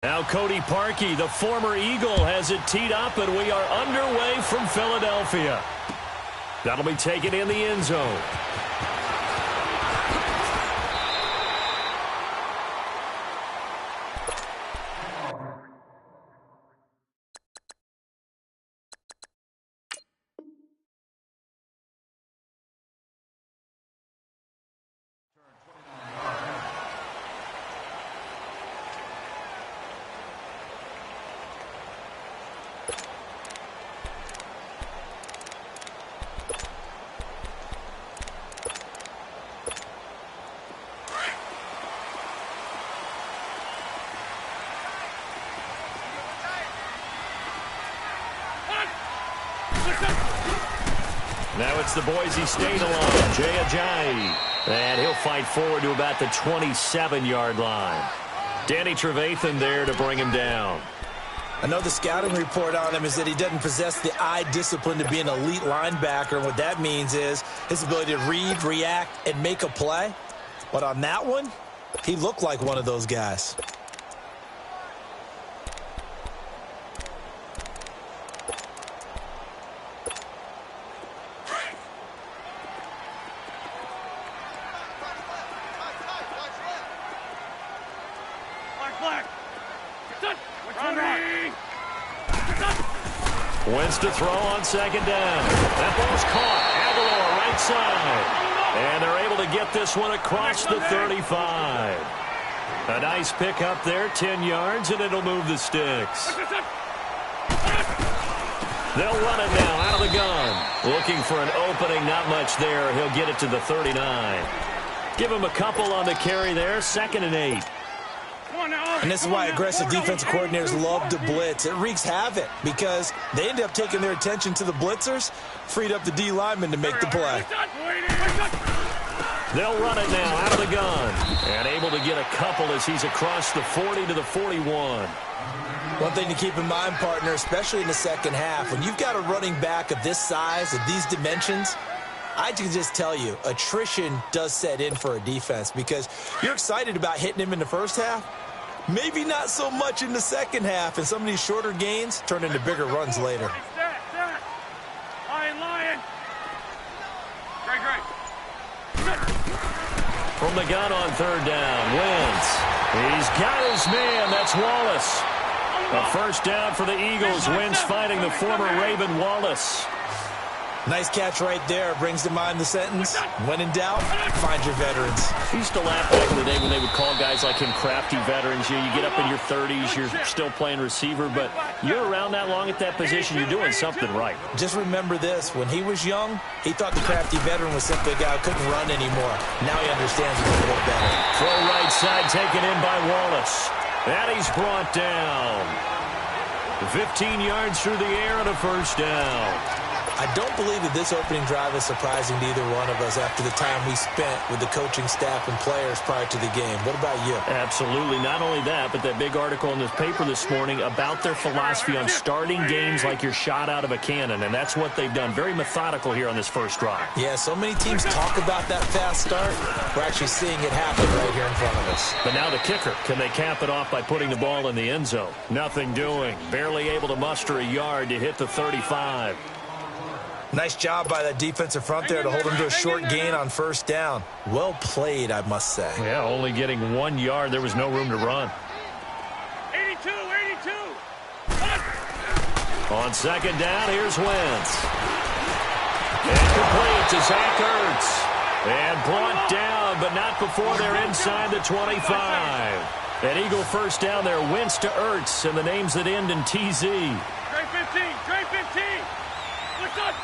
Now Cody Parkey, the former Eagle, has it teed up, and we are underway from Philadelphia. That'll be taken in the end zone. Now it's the Boise State alum, Jay Ajayi. And he'll fight forward to about the 27-yard line. Danny Trevathan there to bring him down. I know the scouting report on him is that he doesn't possess the eye discipline to be an elite linebacker. And what that means is his ability to read, react, and make a play. But on that one, he looked like one of those guys. Wentz to throw on second down. That ball's caught. Aguilar right side. And they're able to get this one across the 35. A nice pick up there, 10 yards, and it'll move the sticks. They'll run it now out of the gun. Looking for an opening, not much there. He'll get it to the 39. Give him a couple on the carry there, 2nd and 8. And this is why aggressive defensive coordinators love to blitz. It wreaks havoc because they end up taking their attention to the blitzers, freed up the D lineman to make the play. They'll run it now out of the gun. And able to get a couple as he's across the 40 to the 41. One thing to keep in mind, partner, especially in the second half, when you've got a running back of this size, of these dimensions, I can just tell you, attrition does set in for a defense because you're excited about hitting him in the first half. Maybe not so much in the second half, and some of these shorter gains turn into bigger runs later. From the gun on 3rd down, Wentz. He's got his man. That's Wallace. A first down for the Eagles. Wentz fighting the former Raven Wallace. Nice catch right there. Brings to mind the sentence, when in doubt, find your veterans. I used to laugh back in the day when they would call guys like him crafty veterans. You get up in your 30s, you're still playing receiver, but you're around that long at that position, you're doing something right. Just remember this. When he was young, he thought the crafty veteran was simply a guy who couldn't run anymore. Now he understands a little better. Throw right side taken in by Wallace. And he's brought down. 15 yards through the air and a first down. I don't believe that this opening drive is surprising to either one of us after the time we spent with the coaching staff and players prior to the game. What about you? Absolutely. Not only that, but that big article in this paper this morning about their philosophy on starting games like you're shot out of a cannon, and that's what they've done. Very methodical here on this first drive. Yeah, so many teams talk about that fast start. We're actually seeing it happen right here in front of us. But now the kicker. Can they cap it off by putting the ball in the end zone? Nothing doing. Barely able to muster a yard to hit the 35. Nice job by that defensive front there to hold him to a short gain on first down. Well played, I must say. Yeah, only getting 1 yard. There was no room to run. 82. On second down, here's Wentz. And complete to Zach Ertz. And brought down, but not before they're inside the 25. An Eagle first down there, Wentz to Ertz, and the names that end in TZ. Trey 15. What's up?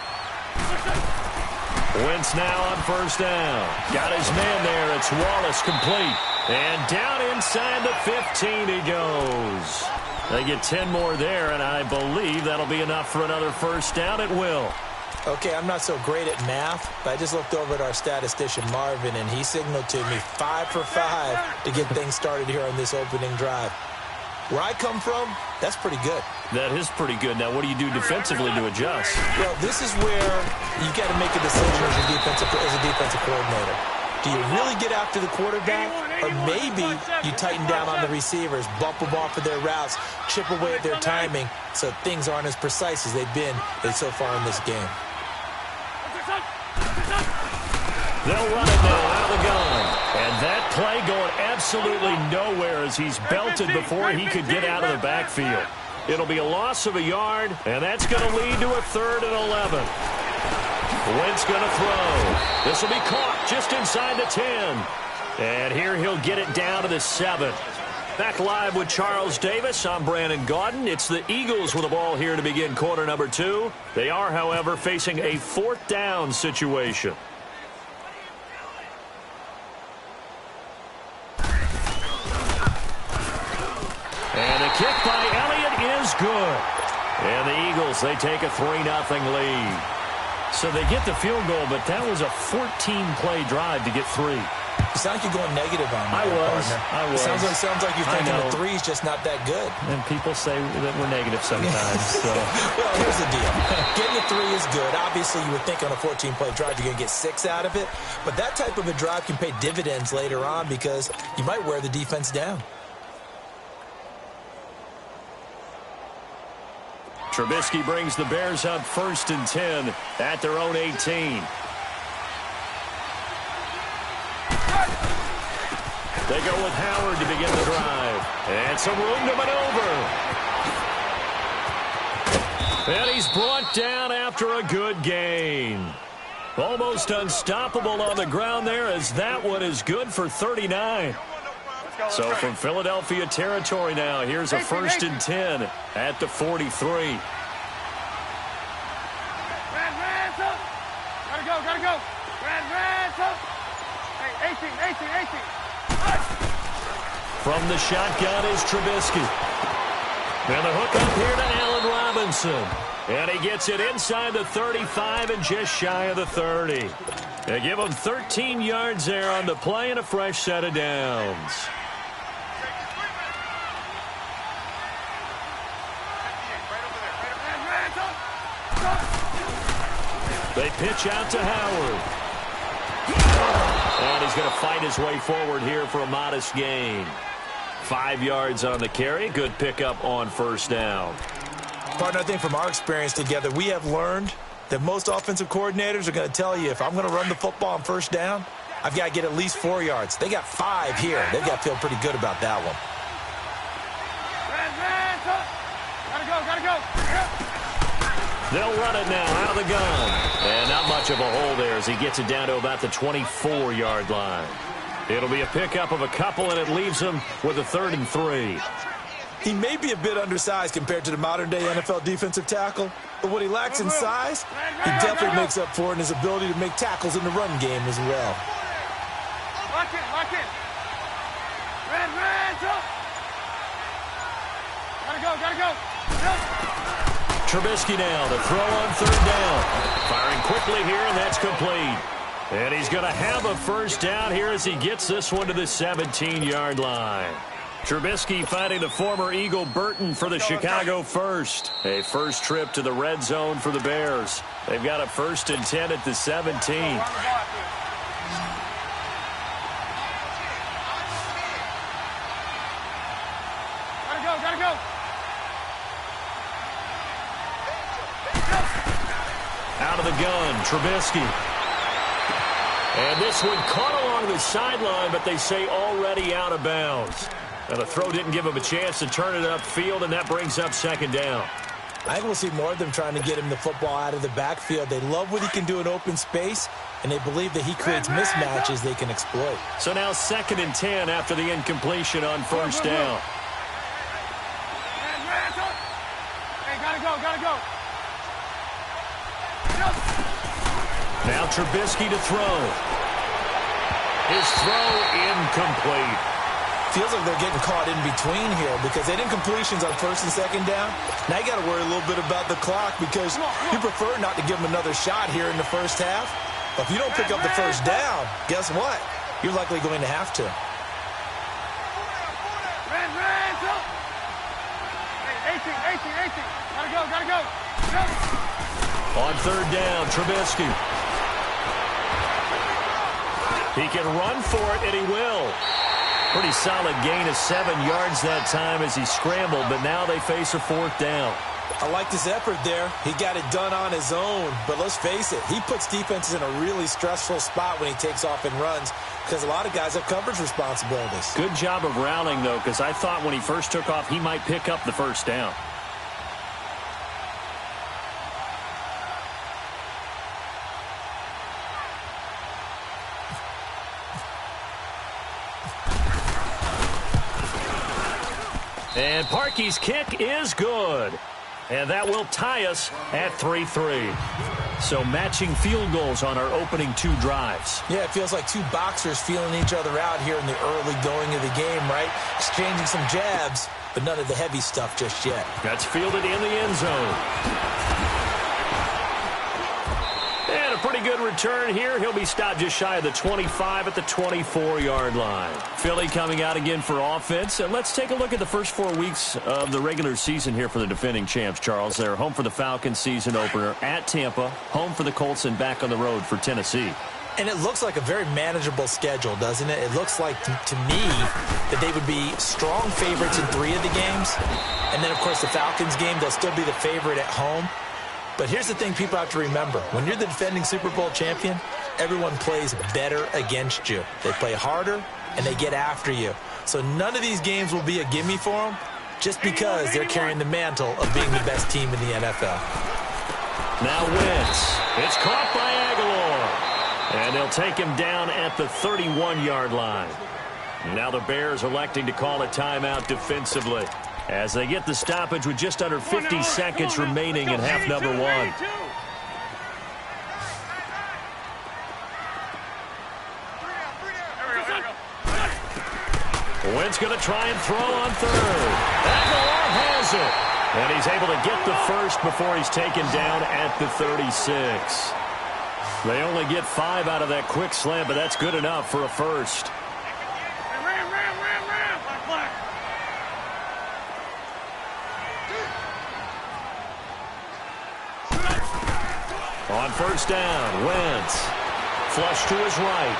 Wentz now on first down. Got his man there. It's Wallace complete. And down inside the 15 he goes. They get 10 more there, and I believe that'll be enough for another first down. It will. Okay, I'm not so great at math, but I just looked over at our statistician, Marvin, and he signaled to me 5 for 5 to get things started here on this opening drive. Where I come from, that's pretty good. That is pretty good. Now, what do you do defensively to adjust? Well, this is where you got to make a decision as a defensive coordinator. Do you really get after the quarterback? Or maybe you tighten down on the receivers, bump them off of their routes, chip away at their timing so things aren't as precise as they've been so far in this game. They'll run it now out of the gun. And that play going absolutely nowhere as he's belted before he could get out of the backfield. It'll be a loss of a yard, and that's going to lead to a 3rd and 11. Wentz going to throw. This will be caught just inside the 10. And here he'll get it down to the 7. Back live with Charles Davis. I'm Brandon Gaudin. It's the Eagles with the ball here to begin quarter number 2. They are, however, facing a 4th down situation. And a kick by Elliott is good. And the Eagles, they take a 3-0 lead. So they get the field goal, but that was a 14-play drive to get 3. You sound like you're going negative on me. I was. Sounds like you're thinking the 3 is just not that good. And people say that we're negative sometimes. So. Well, here's the deal. Getting a 3 is good. Obviously, you would think on a 14-play drive you're going to get 6 out of it. But that type of a drive can pay dividends later on because you might wear the defense down. Trubisky brings the Bears up 1st and 10 at their own 18. They go with Howard to begin the drive. And some room to maneuver. And he's brought down after a good gain. Almost unstoppable on the ground there as that one is good for 39. So from Philadelphia territory now, here's a 1st and 10 at the 43. Gotta go. Hey, 18. From the shotgun is Trubisky. And the hook up here to Allen Robinson. And he gets it inside the 35 and just shy of the 30. They give him 13 yards there on the play and a fresh set of downs. They pitch out to Howard. And he's going to fight his way forward here for a modest gain. 5 yards on the carry. Good pickup on 1st down. Partner, I think from our experience together, we have learned that most offensive coordinators are going to tell you, if I'm going to run the football on 1st down, I've got to get at least 4 yards. They got 5 here. They've got to feel pretty good about that one. Gotta go. They'll run it now out of the gun. And not much of a hole there as he gets it down to about the 24-yard line. It'll be a pickup of a couple, and it leaves him with a 3rd and 3. He may be a bit undersized compared to the modern-day NFL defensive tackle, but what he lacks in size, he definitely makes up for in his ability to make tackles in the run game as well. Lock in. Gotta go. Trubisky now to throw on 3rd down. Firing quickly here, and that's complete. And he's going to have a 1st down here as he gets this one to the 17-yard line. Trubisky finding the former Eagle Burton for the Chicago first. A first trip to the red zone for the Bears. They've got a 1st and 10 at the 17. Gotta go. Out of the gun, Trubisky. And this one caught along the sideline, but they say already out of bounds. And the throw didn't give him a chance to turn it upfield, and that brings up 2nd down. I think we'll see more of them trying to get him the football out of the backfield. They love what he can do in open space, and they believe that he creates mismatches they can exploit. So now 2nd and 10 after the incompletion on 1st down. Hey, gotta go. Now Trubisky to throw. His throw incomplete. Feels like they're getting caught in between here because they didn't completions on 1st and 2nd down. Now you got to worry a little bit about the clock because you prefer not to give them another shot here in the 1st half. But if you don't pick up the 1st down, guess what? You're likely going to have to. Hey, 18. Gotta go. On 3rd down, Trubisky. He can run for it, and he will. Pretty solid gain of 7 yards that time as he scrambled, but now they face a 4th down. I like this effort there. He got it done on his own, but let's face it, he puts defenses in a really stressful spot when he takes off and runs because a lot of guys have coverage responsibilities. Good job of rallying, though, because I thought when he first took off, he might pick up the 1st down. And Parkey's kick is good. And that will tie us at 3-3. So matching field goals on our opening 2 drives. Yeah, it feels like 2 boxers feeling each other out here in the early going of the game, right? Exchanging some jabs, but none of the heavy stuff just yet. That's fielded in the end zone. And a pretty good return here. He'll be stopped just shy of the 25 at the 24-yard line. Philly coming out again for offense. And let's take a look at the first 4 weeks of the regular season here for the defending champs, Charles. They're home for the Falcons season opener at Tampa, home for the Colts, and back on the road for Tennessee. And it looks like a very manageable schedule, doesn't it? It looks like, to me, that they would be strong favorites in 3 of the games. And then, of course, the Falcons game, they'll still be the favorite at home. But here's the thing people have to remember. When you're the defending Super Bowl champion, everyone plays better against you. They play harder, and they get after you. So none of these games will be a gimme for them just because they're carrying the mantle of being the best team in the NFL. Now Wentz. It's caught by Aguilar. And they'll take him down at the 31-yard line. Now the Bears electing to call a timeout defensively as they get the stoppage with just under 50 seconds remaining in half number 1. Wentz going to try and throw on 3rd. Aguilar has it. And he's able to get the first before he's taken down at the 36. They only get 5 out of that quick slant, but that's good enough for a first. On 1st down, Wentz. Flush to his right.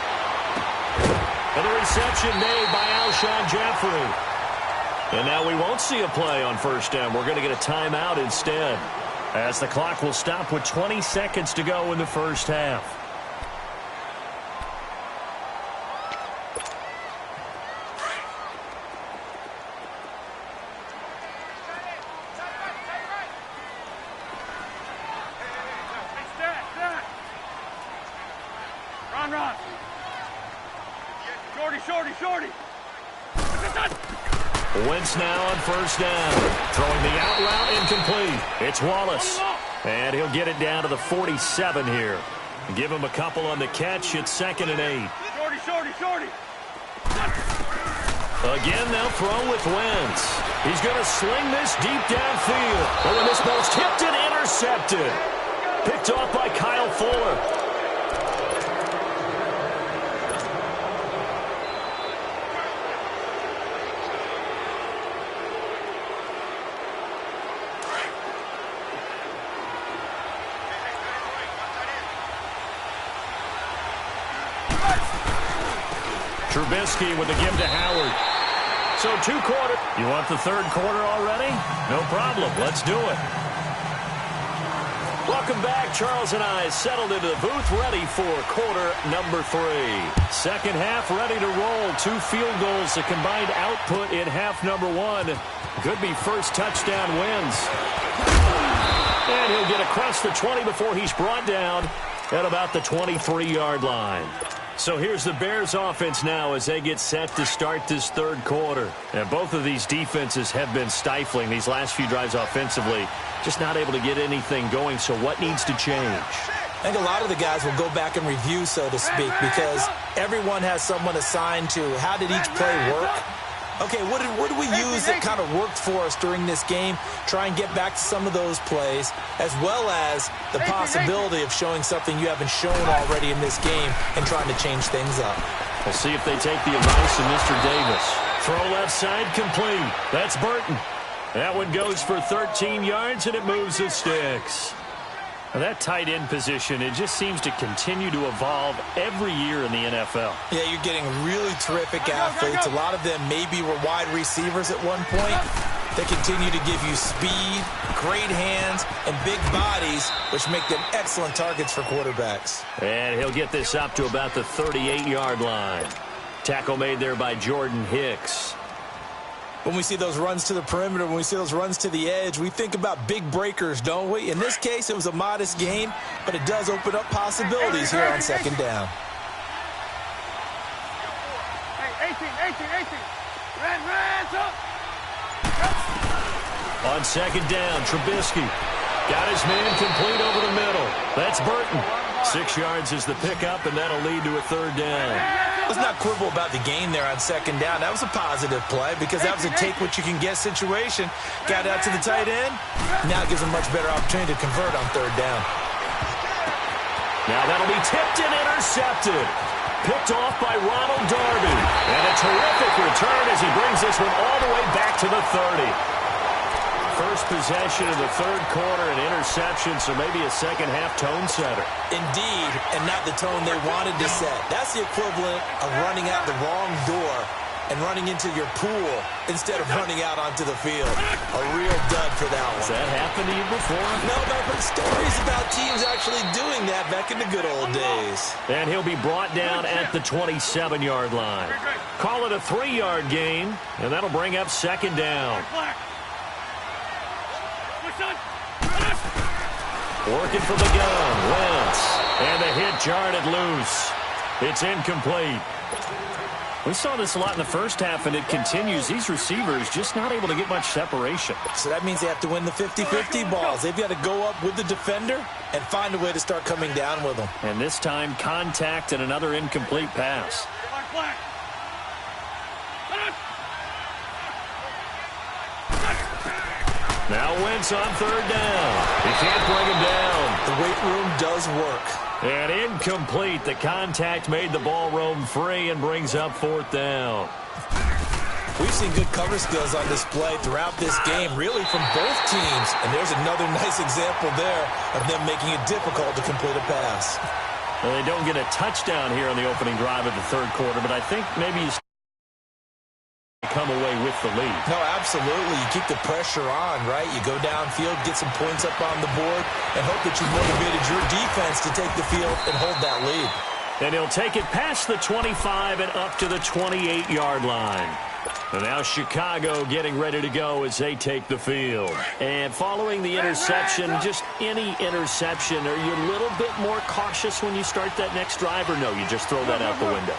And the reception made by Alshon Jeffrey. And now we won't see a play on 1st down. We're going to get a timeout instead, as the clock will stop with 20 seconds to go in the first half. Run. Shorty. Wentz now on 1st down. Throwing the out route incomplete. It's Wallace. And he'll get it down to the 47 here. Give him a couple on the catch. It's 2nd and 8. Shorty. Again, they'll throw with Wentz. He's going to sling this deep downfield. But when this ball's tipped and intercepted. Picked off by Kyle Fuller. Trubisky with the give to Howard. So 2 quarters. You want the 3rd quarter already? No problem. Let's do it. Welcome back. Charles and I settled into the booth ready for quarter number 3. Second half ready to roll. 2 field goals. The combined output in half number 1. Could be first touchdown wins. And he'll get across the 20 before he's brought down at about the 23-yard line. So here's the Bears offense now as they get set to start this 3rd quarter. And both of these defenses have been stifling these last few drives offensively. Just not able to get anything going. So what needs to change? I think a lot of the guys will go back and review, so to speak, because everyone has someone assigned to how did each play work. Okay, what did we use that kind of worked for us during this game? Try and get back to some of those plays, as well as the possibility of showing something you haven't shown already in this game and trying to change things up. We'll see if they take the advice of Mr. Davis. Throw left side complete. That's Burton. That one goes for 13 yards, and it moves the sticks. That tight end position, it just seems to continue to evolve every year in the NFL. Yeah, you're getting really terrific athletes. A lot of them maybe were wide receivers at one point. They continue to give you speed, great hands, and big bodies, which make them excellent targets for quarterbacks. And he'll get this up to about the 38-yard line. Tackle made there by Jordan Hicks. When we see those runs to the perimeter, when we see those runs to the edge, we think about big breakers, don't we? In this case, it was a modest gain, but it does open up possibilities here on second down. Hey, 18. Red, up. On second down, Trubisky got his man complete over the middle. That's Burton. 6 yards is the pickup, and that'll lead to a third down. Let's not quibble about the gain there on second down. That was a positive play because that was a take-what-you-can-get situation. Got out to the tight end. Now it gives him a much better opportunity to convert on third down. Now that'll be tipped and intercepted. Picked off by Ronald Darby. And a terrific return as he brings this one all the way back to the 30. First possession of the third quarter, an interception, so maybe a second-half tone setter. Indeed, and not the tone they wanted to set. That's the equivalent of running out the wrong door and running into your pool instead of running out onto the field. A real dud for that one. Has that happened to you before? No, but I've heard stories about teams actually doing that back in the good old days. And he'll be brought down at the 27-yard line. Call it a 3-yard gain, and that'll bring up second down. Working for the gun, Wentz. And the hit jarred it loose. It's incomplete. We saw this a lot in the first half, and it continues. These receivers just not able to get much separation. So that means they have to win the 50-50 balls. They've got to go up with the defender and find a way to start coming down with them. And this time, contact and another incomplete pass. Now Wentz on third down. He can't bring him down. The weight room does work. And incomplete. The contact made the ball roam free and brings up fourth down. We've seen good cover skills on display throughout this game, really from both teams. And there's another nice example there of them making it difficult to complete a pass. Well, they don't get a touchdown here on the opening drive of the third quarter, but I think maybe you come away with the lead. No, absolutely. You keep the pressure on, right? You go downfield, get some points up on the board, and hope that you've motivated your defense to take the field and hold that lead. And he'll take it past the 25 and up to the 28-yard line. And now Chicago getting ready to go as they take the field. And following the interception, just any interception, are you a little bit more cautious when you start that next drive, or no, you just throw that out the window?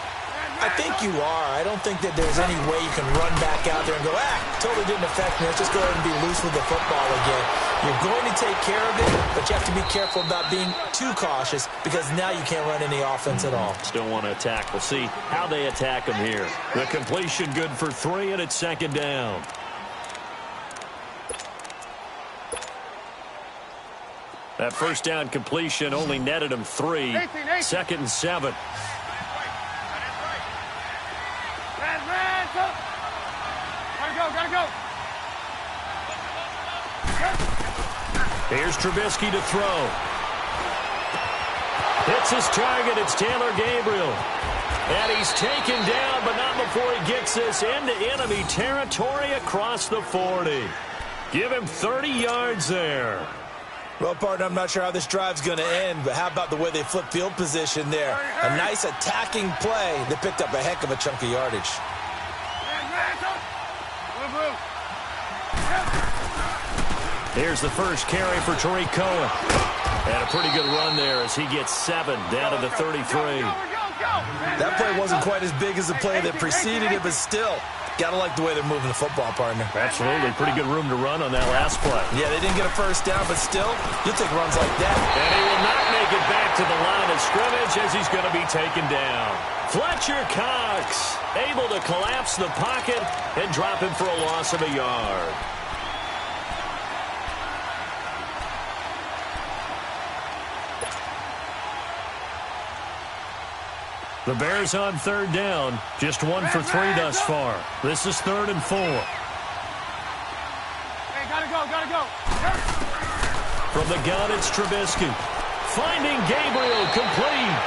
I think you are. I don't think that there's any way you can run back out there and go, totally didn't affect me. Let's just go ahead and be loose with the football again. You're going to take care of it, but you have to be careful about being too cautious because now you can't run any offense at all. Still want to attack. We'll see how they attack him here. The completion good for 3, and it's second down. That first down completion only netted him 3. 2nd and 7. Gotta go. Here's Trubisky to throw. Hits his target. It's Taylor Gabriel. And he's taken down, but not before he gets this into enemy territory across the 40. Give him 30 yards there. Well, partner, I'm not sure how this drive's going to end, but how about the way they flip field position there? A nice attacking play that picked up a heck of a chunk of yardage. Here's the first carry for Tariq Cohen. And a pretty good run there as he gets 7 down to the 33. That play wasn't quite as big as the play that preceded it, but still, got to like the way they're moving the football, partner. Absolutely. Pretty good room to run on that last play. Yeah, they didn't get a first down, but still, you'll take runs like that. And he will not make it back to the line of scrimmage as he's going to be taken down. Fletcher Cox able to collapse the pocket and drop him for a loss of a yard. The Bears on third down, just 1 for 3 thus far. This is 3rd and 4. Hey, gotta go. From the gun, it's Trubisky. Finding Gabriel, complete.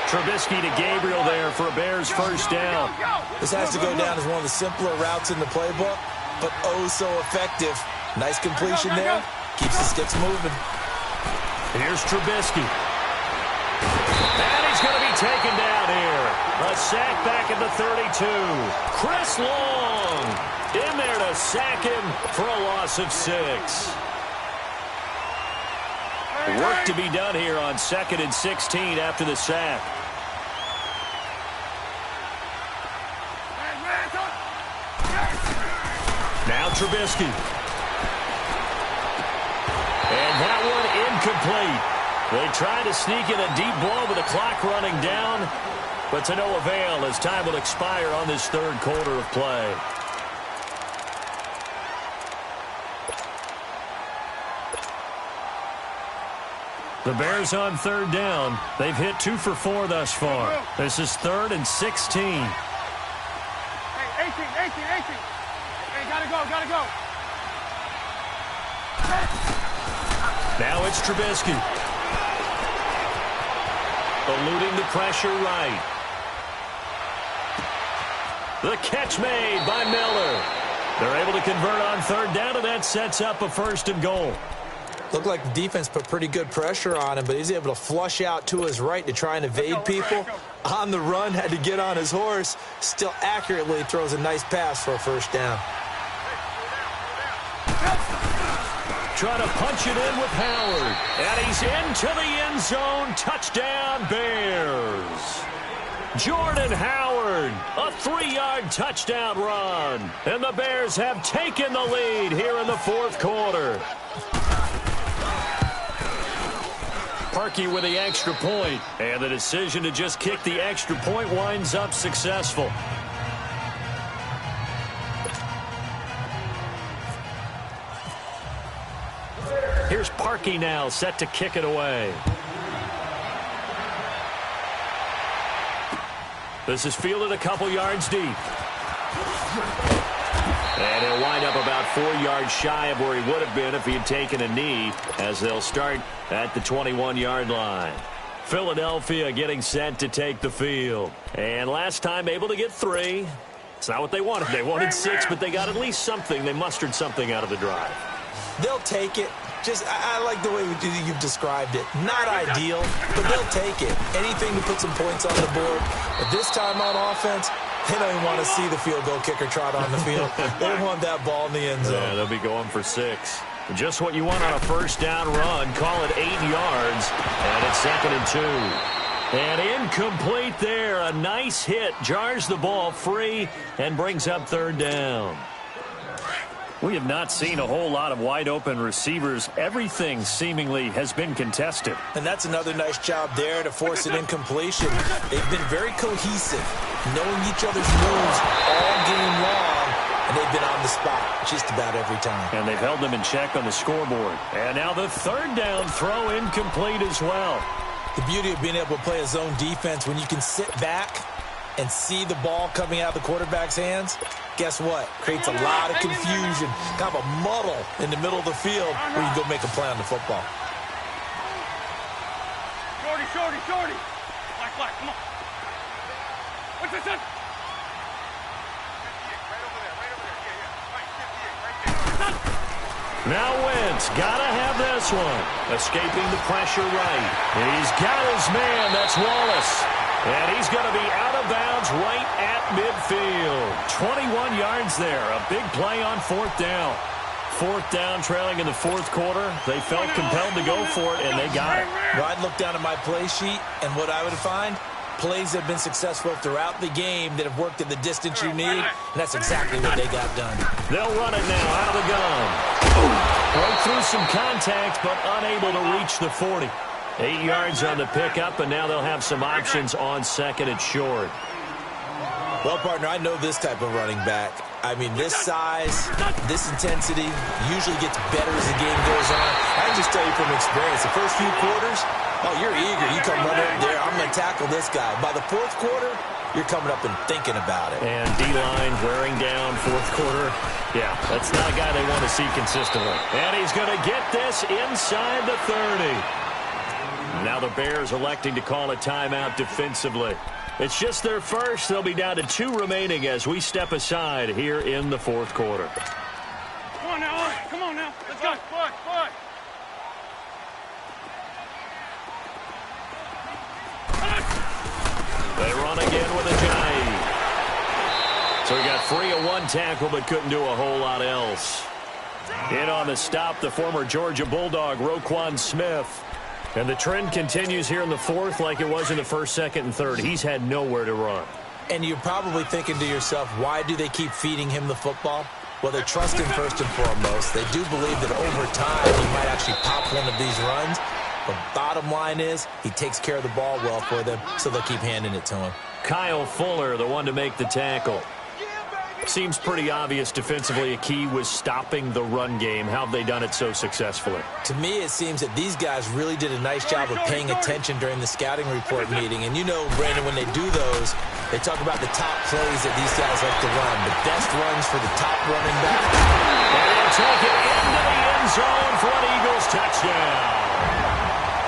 Trubisky to Gabriel there for a Bears first down. This has to go down as one of the simpler routes in the playbook, but oh so effective. Nice completion there. Keeps the sticks moving. Here's Trubisky. And he's going to be taken down here. A sack back at the 32. Chris Long in there to sack him for a loss of 6. Work to be done here on 2nd and 16 after the sack. Now Trubisky. And that one incomplete. They tried to sneak in a deep ball with the clock running down, but to no avail as time will expire on this third quarter of play. The Bears on third down. They've hit 2 for 4 thus far. This is 3rd and 16. Hey, 18. Hey, gotta go. Now it's Trubisky. Eluding the pressure right. The catch made by Miller. They're able to convert on third down, and that sets up a 1st and goal. Looked like the defense put pretty good pressure on him, but he's able to flush out to his right to try and evade people. On the run, had to get on his horse. Still accurately throws a nice pass for a 1st down. Trying to punch it in with Howard. And he's into the end zone. Touchdown, Bears. Jordan Howard, a 3-yard touchdown run. And the Bears have taken the lead here in the 4th quarter. Parkey with the extra point. And the decision to just kick the extra point winds up successful. Here's Parkey now, set to kick it away. This is fielded a couple yards deep. And he'll wind up about 4 yards shy of where he would have been if he had taken a knee, as they'll start at the 21-yard line. Philadelphia getting set to take the field. And last time able to get 3. It's not what they wanted. They wanted 6, but they got at least something. They mustered something out of the drive. They'll take it. I like the way you've described it. Not ideal, but they'll take it. Anything to put some points on the board. But this time on offense, they don't even want to see the field goal kicker trot on the field. They want that ball in the end zone. Yeah, they'll be going for 6. Just what you want on a 1st down run. Call it 8 yards. And it's 2nd and 2. And incomplete there. A nice hit. Jars the ball free and brings up 3rd down. We have not seen a whole lot of wide-open receivers. Everything seemingly has been contested. And that's another nice job there to force an incompletion. They've been very cohesive, knowing each other's moves all game long, and they've been on the spot just about every time. And they've held them in check on the scoreboard. And now the 3rd down throw incomplete as well. The beauty of being able to play a zone defense when you can sit back and see the ball coming out of the quarterback's hands, guess what? Creates a lot of confusion, kind of a muddle in the middle of the field where you go make a play on the football. Shorty. Black, come on. What's this? Right over there. Yeah. Right, 58, right there. Now Wentz, gotta have this one. Escaping the pressure right. He's got his man, that's Wallace. And he's going to be out of bounds right at midfield. 21 yards there. A big play on 4th down. 4th down trailing in the 4th quarter. They felt compelled to go for it, and they got it. Well, I'd look down at my play sheet, and what I would find, plays have been successful throughout the game that have worked at the distance you need, and that's exactly what they got done. They'll run it now out of the gun. Broke through some contact, but unable to reach the 40. 8 yards on the pickup, and now they'll have some options on 2nd and short. Well, partner, I know this type of running back. I mean, this size, this intensity usually gets better as the game goes on. I can just tell you from experience, the first few quarters, oh, you're eager. You come running up there, I'm going to tackle this guy. By the 4th quarter, you're coming up and thinking about it. And D-line wearing down fourth quarter. Yeah, that's not a guy they want to see consistently. And he's going to get this inside the 30. Now the Bears electing to call a timeout defensively. It's just their first. They'll be down to 2 remaining as we step aside here in the fourth quarter. Come on now, come on now. Let's go. Foot. They run again with a Ajayi. So he got free of one tackle but couldn't do a whole lot else. In on the stop, the former Georgia Bulldog, Roquan Smith. And the trend continues here in the fourth like it was in the first, second, and third. He's had nowhere to run. And you're probably thinking to yourself, why do they keep feeding him the football? Well, they trust him first and foremost. They do believe that over time he might actually pop one of these runs. But bottom line is he takes care of the ball well for them, so they'll keep handing it to him. Kyle Fuller, the one to make the tackle. Seems pretty obvious defensively a key was stopping the run game. How have they done it so successfully? To me, it seems that these guys really did a nice job of paying attention during the scouting report meeting. And you know, Brandon, when they do those, they talk about the top plays that these guys like to run. The best runs for the top running back. And they'll take it into the end zone for an Eagles touchdown.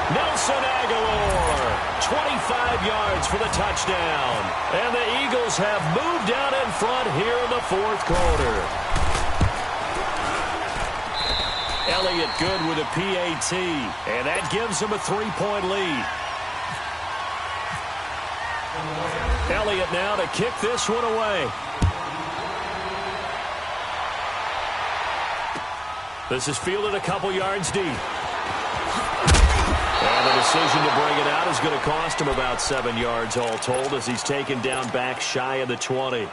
Nelson Aguilar, 25 yards for the touchdown. And the Eagles have moved out in front here in the fourth quarter. Elliott good with a PAT, and that gives them a 3-point lead. Elliott now to kick this one away. This is fielded a couple yards deep. And the decision to bring it out is going to cost him about 7 yards all told as he's taken down back shy of the 20.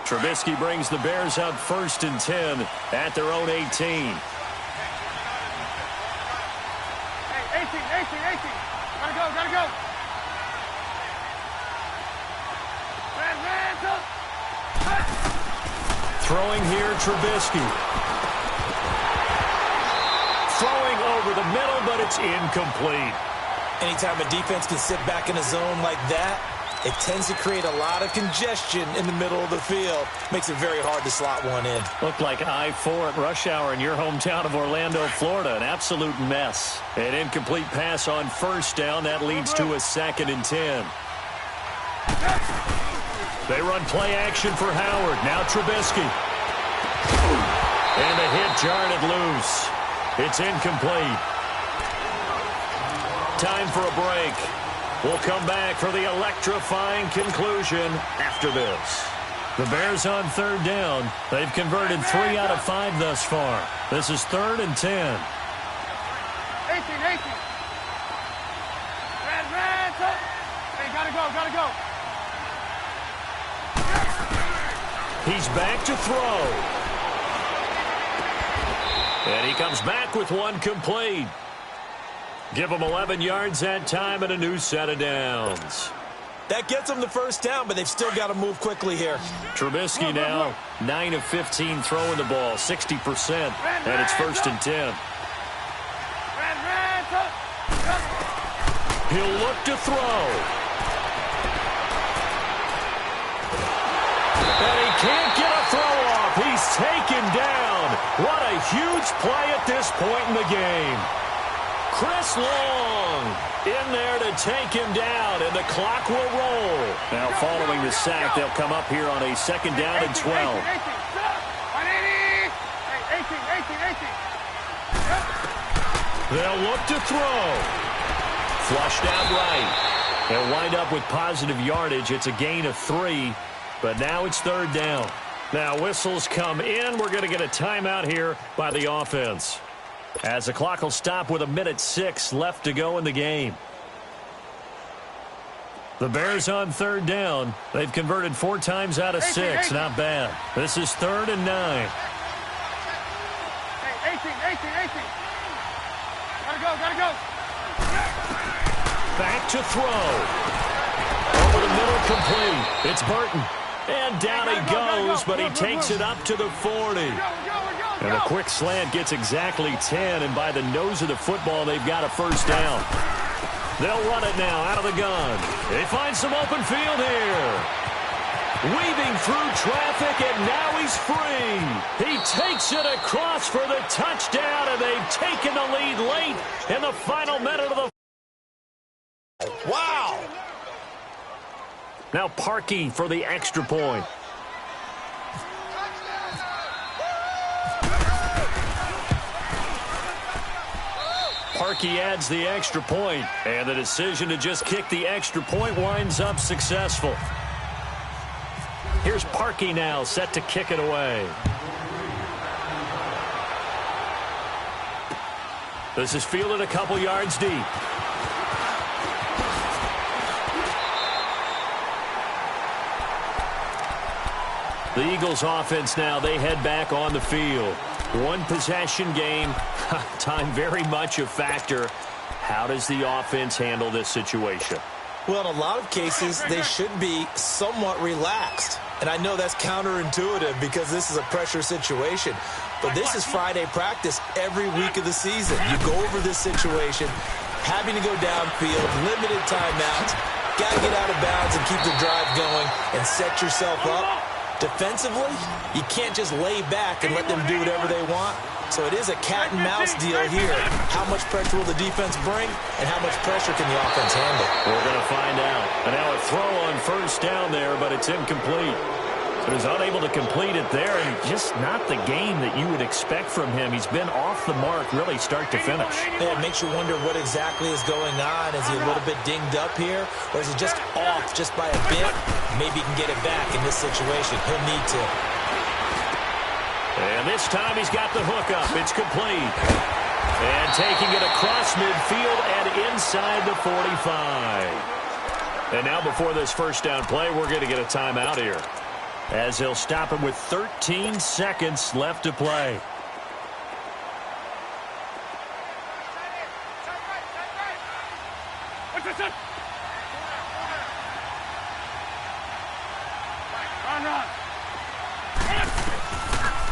Trubisky brings the Bears out 1st and 10 at their own 18. Hey, 18. Gotta go. Throwing here, Trubisky. Throwing over the middle, but it's incomplete. Anytime a defense can sit back in a zone like that, it tends to create a lot of congestion in the middle of the field. Makes it very hard to slot one in. Looked like I-4 at rush hour in your hometown of Orlando, Florida. An absolute mess. An incomplete pass on 1st down. That leads to a 2nd and 10. They run play action for Howard. Now Trubisky. And the hit jarred it loose. It's incomplete. Time for a break. We'll come back for the electrifying conclusion after this. The Bears on 3rd down. They've converted 3 out of 5 thus far. This is 3rd and 10. 18. Hey, gotta go. He's back to throw. And he comes back with one complete. Give him 11 yards that time and a new set of downs. That gets them the 1st down, but they've still got to move quickly here. Trubisky now 9 of 15 throwing the ball, 60%, and it's 1st and 10. He'll look to throw. And he can't get a throw off. He's taken down. What a huge play at this point in the game. Chris Long in there to take him down, and the clock will roll. Now, following the sack, they'll come up here on a 2nd down and 12. 18. They'll look to throw. Flushed out right. They'll wind up with positive yardage. It's a gain of 3, but now it's 3rd down. Now whistles come in. We're going to get a timeout here by the offense, as the clock will stop with 1:06 left to go in the game. The Bears on 3rd down. They've converted 4 times out of 6. Not bad. This is 3rd and 9. Hey, 18. Gotta go. Back to throw. Over the middle, complete. It's Burton. And down he goes, but he takes it up to the 40. And a quick slant gets exactly 10, and by the nose of the football, they've got a 1st down. They'll run it now out of the gun. They find some open field here. Weaving through traffic, and now he's free. He takes it across for the touchdown, and they've taken the lead late in the final minute of the... Wow! Now Parkey for the extra point. Parkey adds the extra point, and the decision to just kick the extra point winds up successful. Here's Parkey now, set to kick it away. This is fielded a couple yards deep. The Eagles offense now, they head back on the field. One possession game, time very much a factor. How does the offense handle this situation? Well, in a lot of cases, they should be somewhat relaxed. And I know that's counterintuitive because this is a pressure situation. But this is Friday practice every week of the season. You go over this situation, having to go downfield, limited timeouts, got to get out of bounds and keep the drive going and set yourself up. Defensively, you can't just lay back and let them do whatever they want. So it is a cat and mouse deal here. How much pressure will the defense bring, and how much pressure can the offense handle? We're going to find out. And now a throw on first down there, but it's incomplete. So he's unable to complete it there, and just not the game that you would expect from him. He's been off the mark really start to finish. Yeah, it makes you wonder what exactly is going on. Is he a little bit dinged up here, or is he just off just by a bit? Maybe he can get it back in this situation. He'll need to. And this time he's got the hook up. It's complete. And taking it across midfield and inside the 45. And now before this first down play, we're going to get a timeout here, as he'll stop him with 13 seconds left to play.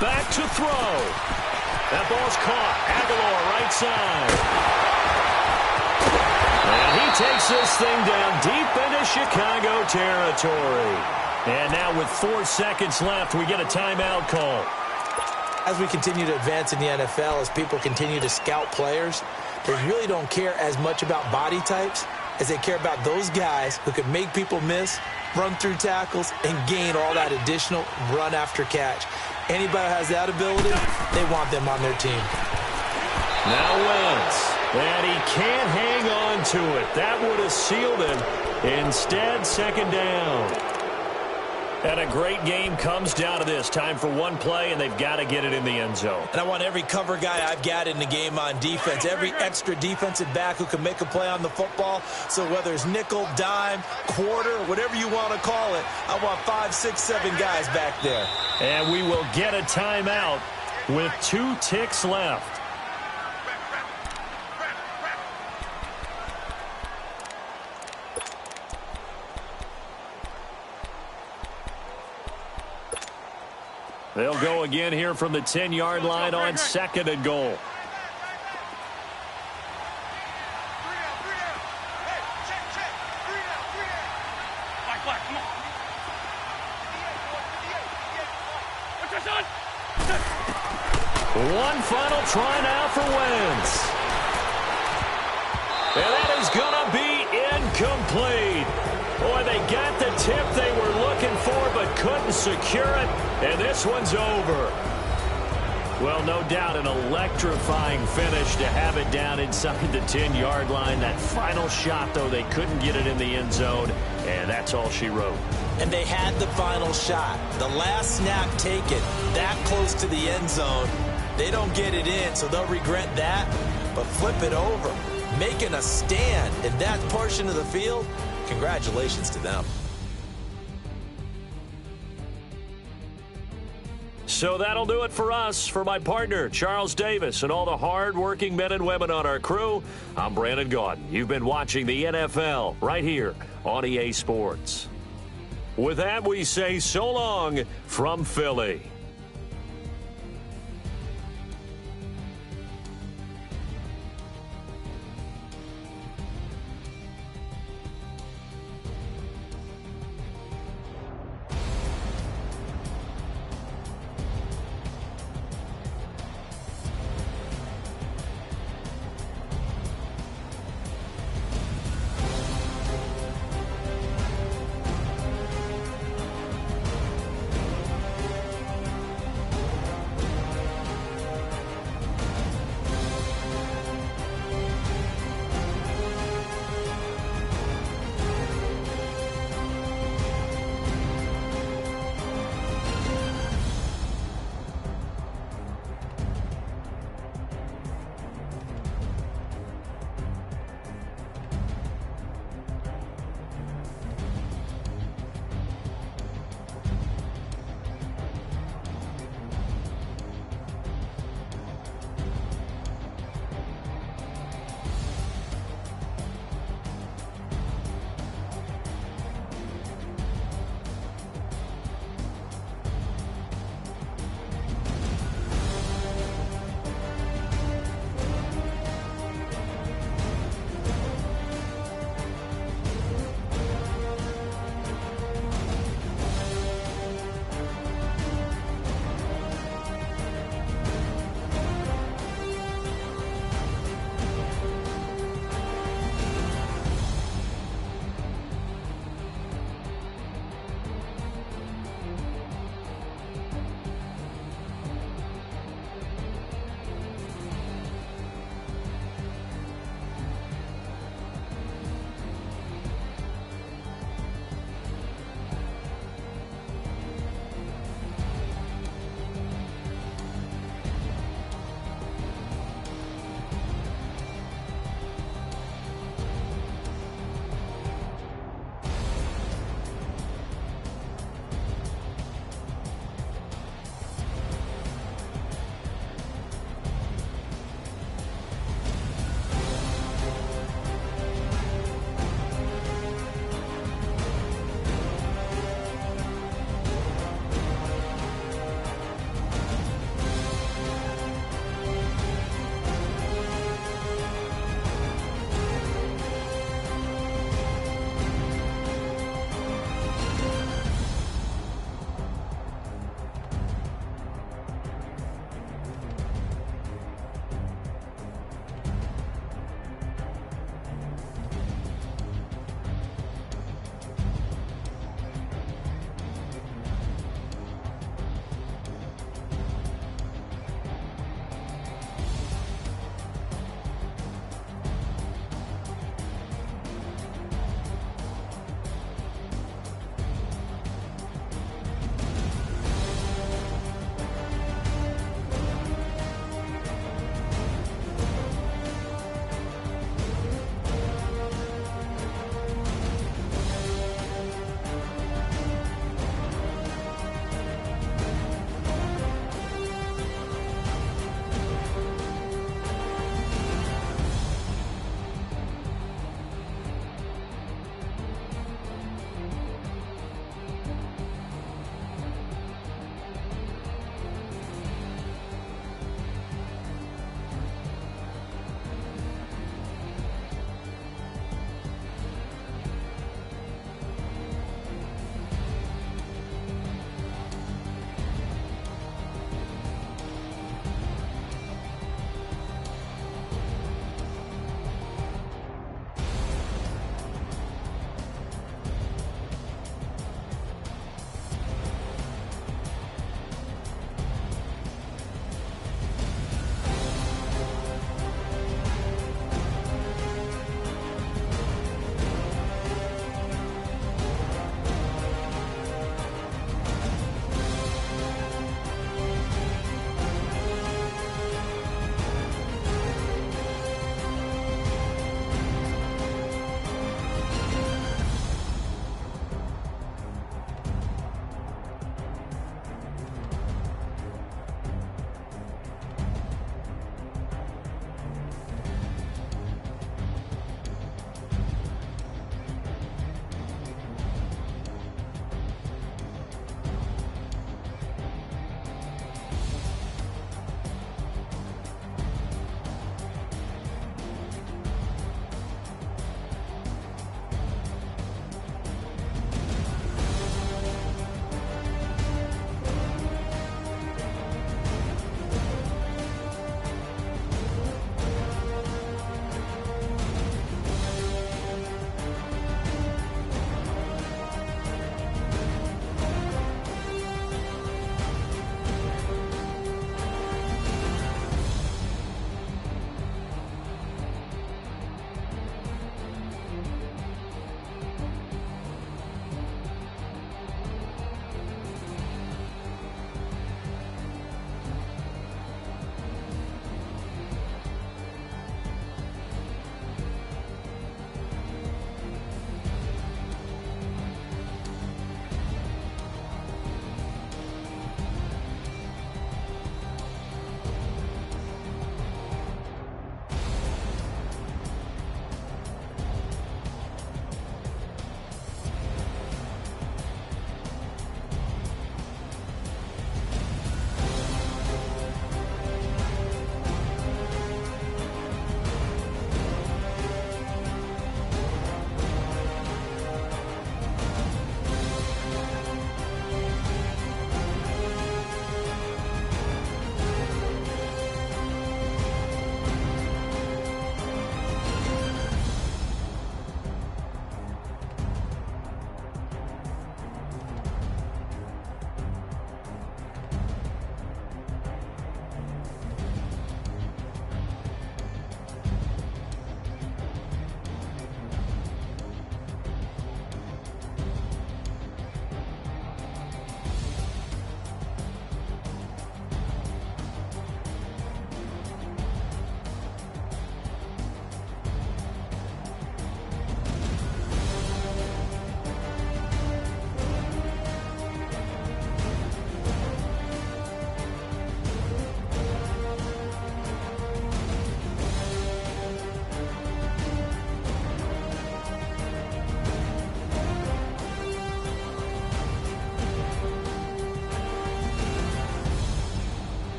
Back to throw. That ball's caught. Aguilar right side. And he takes this thing down deep into Chicago territory. And now with 4 seconds left, we get a timeout call. As we continue to advance in the NFL, as people continue to scout players, they really don't care as much about body types as they care about those guys who can make people miss, run through tackles, and gain all that additional run after catch. Anybody who has that ability, they want them on their team. Now Wentz, and he can't hang on to it. That would have sealed him. Instead, second down. And a great game comes down to this. Time for one play, and they've got to get it in the end zone. And I want every cover guy I've got in the game on defense, every extra defensive back who can make a play on the football. So whether it's nickel, dime, quarter, whatever you want to call it, I want 5, 6, 7 guys back there. And we will get a timeout with 2 ticks left. They'll go again here from the 10-yard line on second and goal. One final try now for Wentz. And that is going to be incomplete. Boy, they got the tip they were looking for but couldn't secure it, and this one's over. Well, no doubt an electrifying finish to have it down inside the 10-yard line. That final shot, though, they couldn't get it in the end zone, and that's all she wrote. And they had the final shot. The last snap taken that close to the end zone. They don't get it in, so they'll regret that, but flip it over. Making a stand in that portion of the field, congratulations to them. So that'll do it for us. For my partner, Charles Davis, and all the hard-working men and women on our crew, I'm Brandon Gaudin. You've been watching the NFL right here on EA Sports. With that, we say so long from Philly.